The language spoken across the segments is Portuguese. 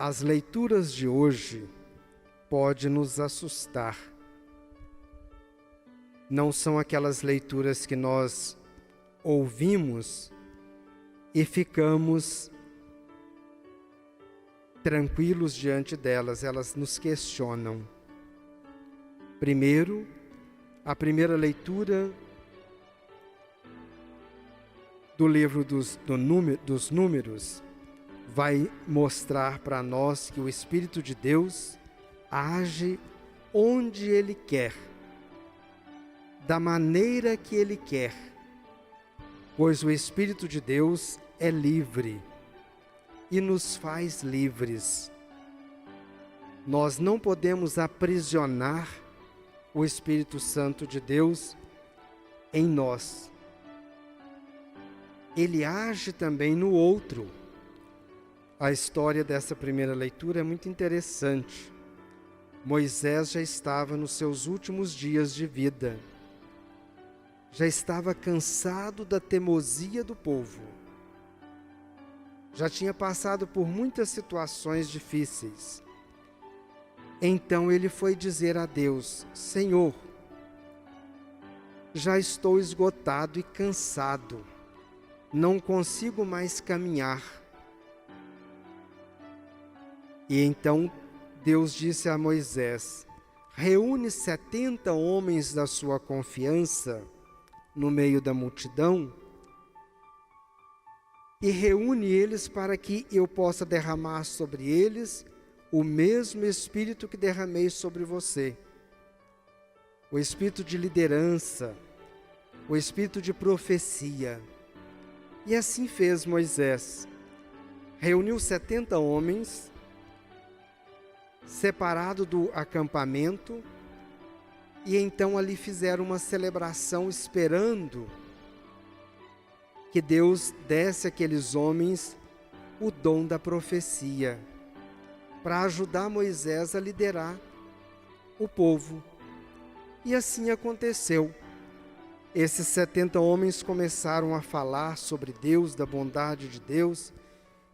As leituras de hoje podem nos assustar. Não são aquelas leituras que nós ouvimos e ficamos tranquilos diante delas, elas nos questionam. Primeiro, a primeira leitura do livro dos Números vai mostrar para nós que o Espírito de Deus age onde Ele quer, da maneira que Ele quer, pois o Espírito de Deus é livre e nos faz livres. Nós não podemos aprisionar o Espírito Santo de Deus em nós. Ele age também no outro. A história dessa primeira leitura é muito interessante. Moisés já estava nos seus últimos dias de vida. Já estava cansado da teimosia do povo. Já tinha passado por muitas situações difíceis. Então ele foi dizer a Deus: Senhor, já estou esgotado e cansado. Não consigo mais caminhar. E então Deus disse a Moisés: reúne 70 homens da sua confiança no meio da multidão e reúne eles para que eu possa derramar sobre eles o mesmo Espírito que derramei sobre você. O Espírito de liderança, o Espírito de profecia. E assim fez Moisés. Reuniu 70 homens, separado do acampamento, e então ali fizeram uma celebração esperando que Deus desse àqueles homens o dom da profecia, para ajudar Moisés a liderar o povo. E assim aconteceu. Esses 70 homens começaram a falar sobre Deus, da bondade de Deus,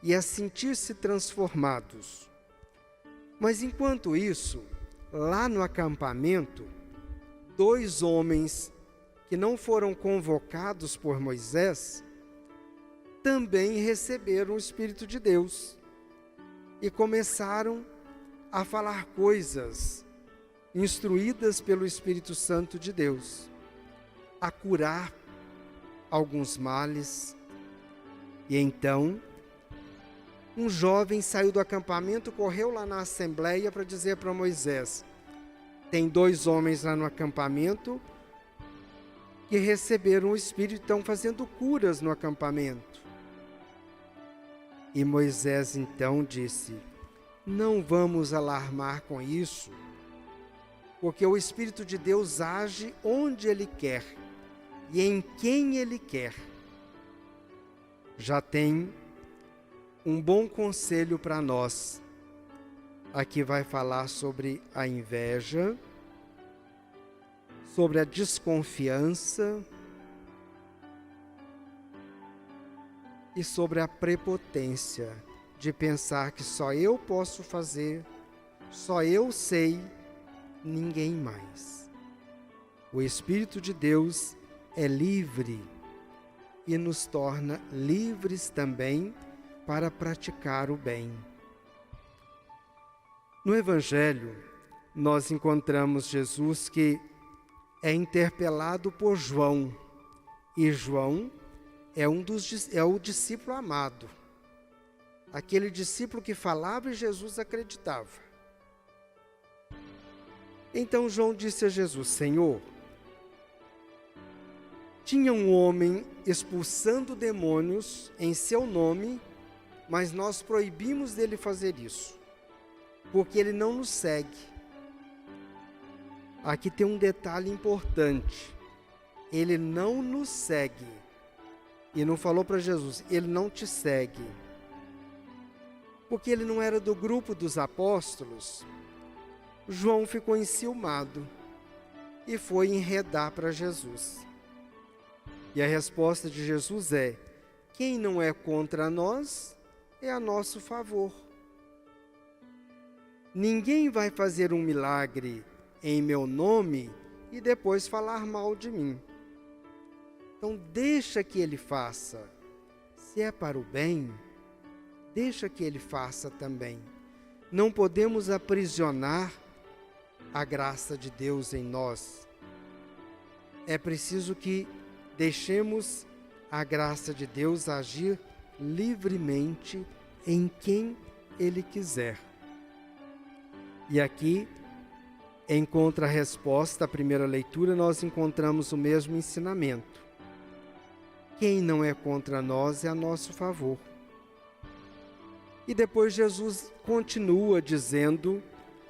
e a sentir-se transformados. Mas enquanto isso, lá no acampamento, 2 homens que não foram convocados por Moisés, também receberam o Espírito de Deus e começaram a falar coisas instruídas pelo Espírito Santo de Deus, a curar alguns males. E então, um jovem saiu do acampamento, correu lá na assembleia para dizer para Moisés: tem 2 homens lá no acampamento que receberam o Espírito, estão fazendo curas no acampamento. E Moisés então disse: não vamos alarmar com isso, porque o Espírito de Deus age onde Ele quer e em quem Ele quer. Já tem um bom conselho para nós. Aqui vai falar sobre a inveja, sobre a desconfiança e sobre a prepotência de pensar que só eu posso fazer, só eu sei, ninguém mais. O Espírito de Deus é livre e nos torna livres também para praticar o bem. No Evangelho, nós encontramos Jesus que é interpelado por João, e João é o discípulo amado, aquele discípulo que falava e Jesus acreditava. Então João disse a Jesus: Senhor, tinha um homem expulsando demônios em seu nome, mas nós proibimos dele fazer isso, porque ele não nos segue. Aqui tem um detalhe importante: ele não nos segue. E não falou para Jesus: ele não te segue, porque ele não era do grupo dos apóstolos. João ficou enciumado e foi enredar para Jesus. E a resposta de Jesus é: quem não é contra nós é a nosso favor. Ninguém vai fazer um milagre em meu nome e depois falar mal de mim. Então deixa que ele faça. Se é para o bem, deixa que ele faça também. Não podemos aprisionar a graça de Deus em nós. É preciso que deixemos a graça de Deus agir livremente em quem Ele quiser. E aqui, em contrarresposta à primeira leitura, nós encontramos o mesmo ensinamento. Quem não é contra nós é a nosso favor. E depois Jesus continua dizendo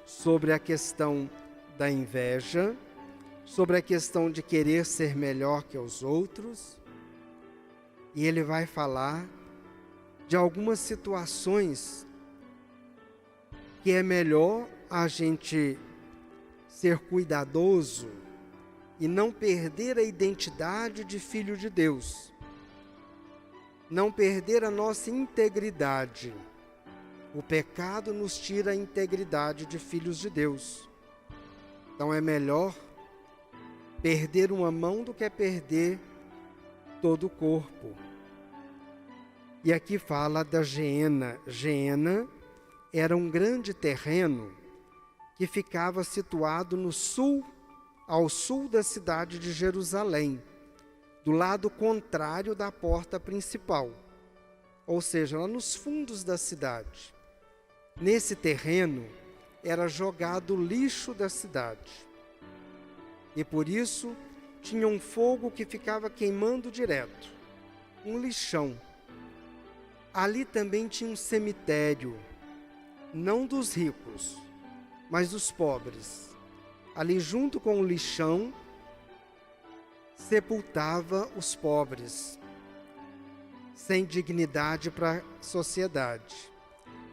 sobre a questão da inveja, sobre a questão de querer ser melhor que os outros. E ele vai falar de algumas situações que é melhor a gente ser cuidadoso e não perder a identidade de filho de Deus, não perder a nossa integridade. O pecado nos tira a integridade de filhos de Deus. Então é melhor perder uma mão do que perder todo o corpo. E aqui fala da Geena. Geena era um grande terreno que ficava situado no sul, ao sul da cidade de Jerusalém, do lado contrário da porta principal, ou seja, lá nos fundos da cidade. Nesse terreno era jogado o lixo da cidade. E por isso tinha um fogo que ficava queimando direto, um lixão. Ali também tinha um cemitério, não dos ricos, mas dos pobres. Ali junto com o lixão, sepultava os pobres, sem dignidade para a sociedade.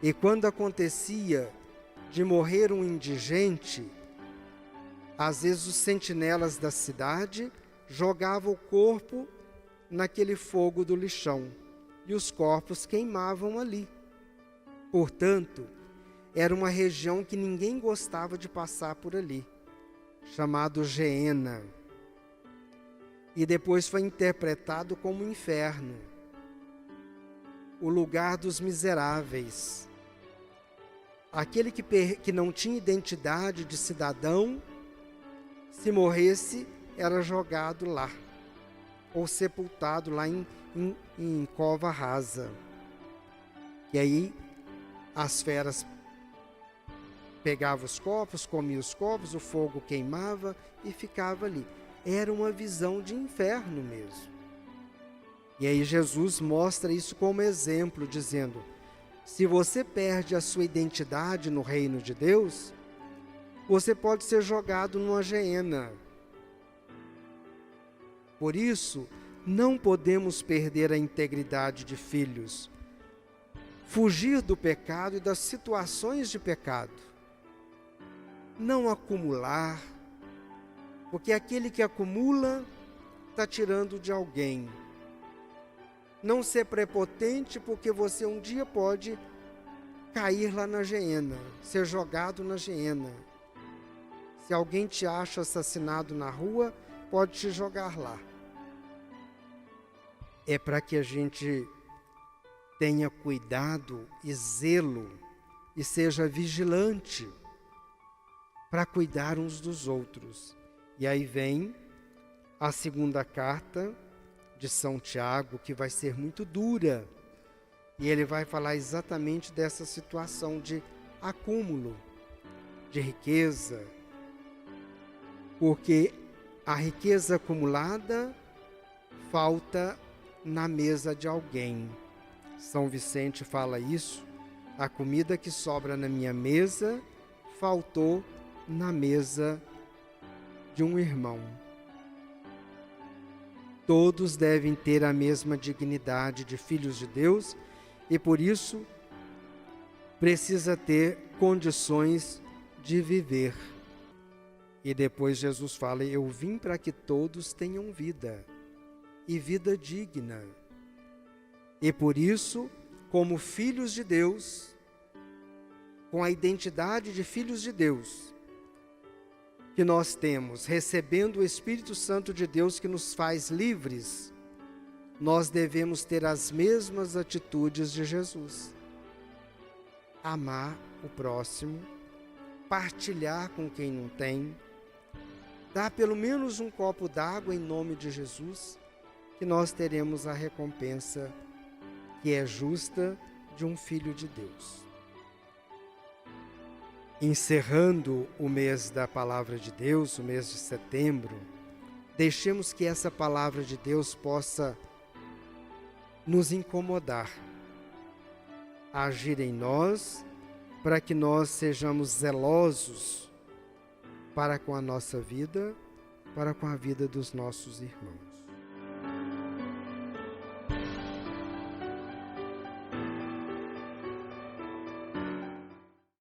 E quando acontecia de morrer um indigente, às vezes os sentinelas da cidade jogavam o corpo naquele fogo do lixão e os corpos queimavam ali. Portanto, era uma região que ninguém gostava de passar por ali, chamado Geena. E depois foi interpretado como inferno, o lugar dos miseráveis. Aquele que não tinha identidade de cidadão, se morresse, era jogado lá, ou sepultado lá em cova rasa. E aí as feras pegavam os corpos, comiam os corpos, o fogo queimava e ficava ali. Era uma visão de inferno mesmo. E aí Jesus mostra isso como exemplo, dizendo: se você perde a sua identidade no reino de Deus, você pode ser jogado numa geena. Por isso, não podemos perder a integridade de filhos, fugir do pecado e das situações de pecado, não acumular, porque aquele que acumula está tirando de alguém. Não ser prepotente, porque você um dia pode cair lá na geena, ser jogado na geena. Se alguém te acha assassinado na rua, pode te jogar lá. É para que a gente tenha cuidado e zelo e seja vigilante para cuidar uns dos outros. E aí vem a segunda carta de São Tiago, que vai ser muito dura. E ele vai falar exatamente dessa situação de acúmulo de riqueza, porque a riqueza acumulada falta na mesa de alguém. São Vicente fala isso: a comida que sobra na minha mesa faltou na mesa de um irmão. Todos devem ter a mesma dignidade de filhos de Deus e por isso precisa ter condições de viver. E depois Jesus fala: eu vim para que todos tenham vida, e vida digna. E por isso, como filhos de Deus, com a identidade de filhos de Deus que nós temos, recebendo o Espírito Santo de Deus que nos faz livres, nós devemos ter as mesmas atitudes de Jesus. Amar o próximo, partilhar com quem não tem, dar pelo menos um copo d'água em nome de Jesus, que nós teremos a recompensa que é justa de um filho de Deus. Encerrando o mês da Palavra de Deus, o mês de setembro, deixemos que essa Palavra de Deus possa nos incomodar, agir em nós, para que nós sejamos zelosos para com a nossa vida, para com a vida dos nossos irmãos.